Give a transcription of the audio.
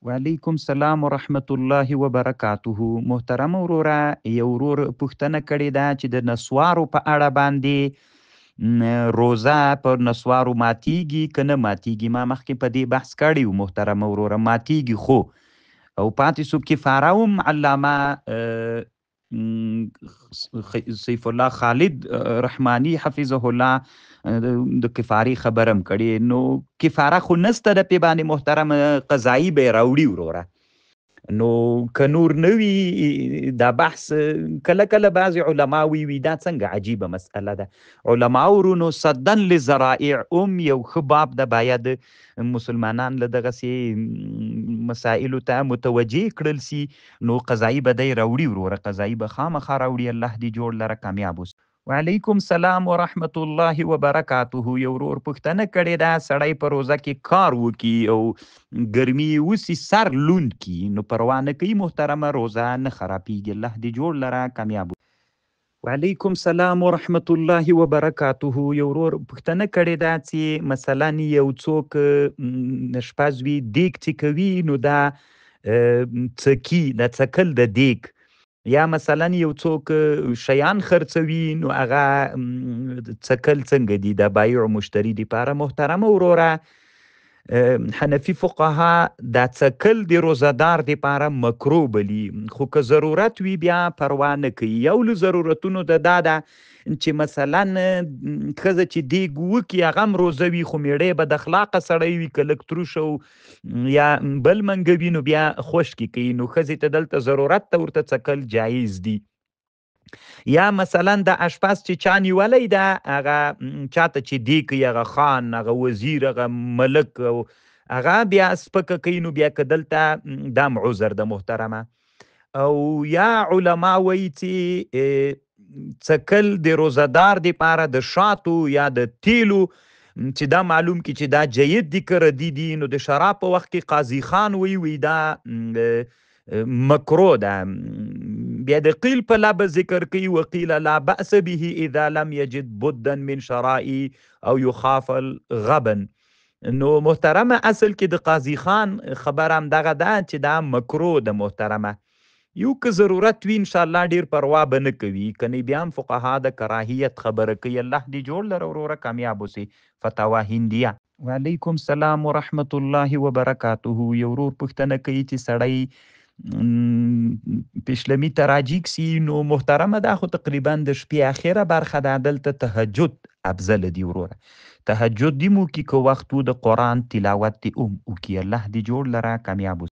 وعلیکم سلام ورحمت الله وبرکاته. محترم وروره، یو ورور پوښتنه کړې ده چې د نسوارو په اړه باندې روزه پر نسوارو ماتیږي که نه ماتیږي. ما مخکې په دې بحث کړی و محترم وروره، ماتیږي خو او پاتې سو کفاره هم علامه سیف الله خالد رحمانی حفظه الله د کفاري خبرم کړي. نو کفاره خو نسته د پې باندې محترم، قضایي به یې راوړي وروره. نو که نور نه وي دا بحث کله کله بعضې علما وي دا څنګه عجیبه مسئله ده. علما ورونو صدن للذرائع یو ښه باب ده، باید مسلمانان له دغسې مسایلو ته متوجه کړل سي. نو قضایي به دی راوړي وروره، قضایي به خامخا راوړي. الله دې جوړ لره کامیاب اوسي. وعلیکم سلام ورحمت الله وبرکاته. یو ورور پوښتنه کړې ده، سړی په روزه کې کار وکي او ګرمي وسي سر لوند کی، نو پروا نه کوي محترمه، روزه نه خرابیږي. الله دې جوړ لره کامیاب. وعلیکم سلام ورحمت الله وبرکاته. یو ورور پوښتنه کړې ده چې مثلا یو څوک شپه وي دیګ چې کوي، نو دا څکي، د څکل د دیګ، یا مثلا یو څوک شیان خرڅوي، نو هغه څکل څنګه دي د بایع او مشتری دپاره. محترمه وروره، حنفي فقها دا څکل د روزهدار دپاره مکروه بلي، خو که ضرورت وي بیا پروا نه کوي. یو له ضرورتونو د دا ده چې مثلا ښځه چې دیګ وکي هغه هم روزه وي، خو میړی بد اخلاقه سړی وي، که لږ تروش او یا بل منګوي نو بیا خشکې کوي، نو ښځې ته دلته ضرورت ته ورته څکل جایز دي. یا مثلا د اشپز چې چا نیولی ده، هغه چاته چې دی کوي، هغه خان، هغه وزیر، هغه ملک، او هغه بیا سپکه کوي، نو بیا که دلته دام عذر ده محترمه. او یا علما وایي چې څکل د روزهدار دپاره د شاتو یا د تیلو چې دا معلوم کی چې دا جید دي که ردي دي، نو د شراب په وخت کې قاضي خان وی دا مکروه ده. بیا د قیل په لبه ذکر کوي، وقیل لا بأس به اذا لم یجد بدا من شرائی او یخاف الغبن. نو محترمه اصل کې د قاضي خان خبر هم دغه ده چې دا مکروه ده محترمه. یو که ضرورت وي انشاءالله ډیر پروا به نه کوي، کنی بیا هم فقها د کراهیت خبره کوي. الله دې جوړ لره وروره کامیاب اوسي. فتاوا هندیه. وعلیکم سلام ورحمت الله وبرکاته. یو ورور پوښتنه کوي چې سړی پیشلمي ته راجیګ سي، نو محترمه دا خو تقریبا د شپې اخره برخه ده، دلته تهجد افضل دی وروره. تهجد دی مو کی که وخت د قرآن تلاوت دی وکي. الله دې جوړ لره کامیاب اوسي.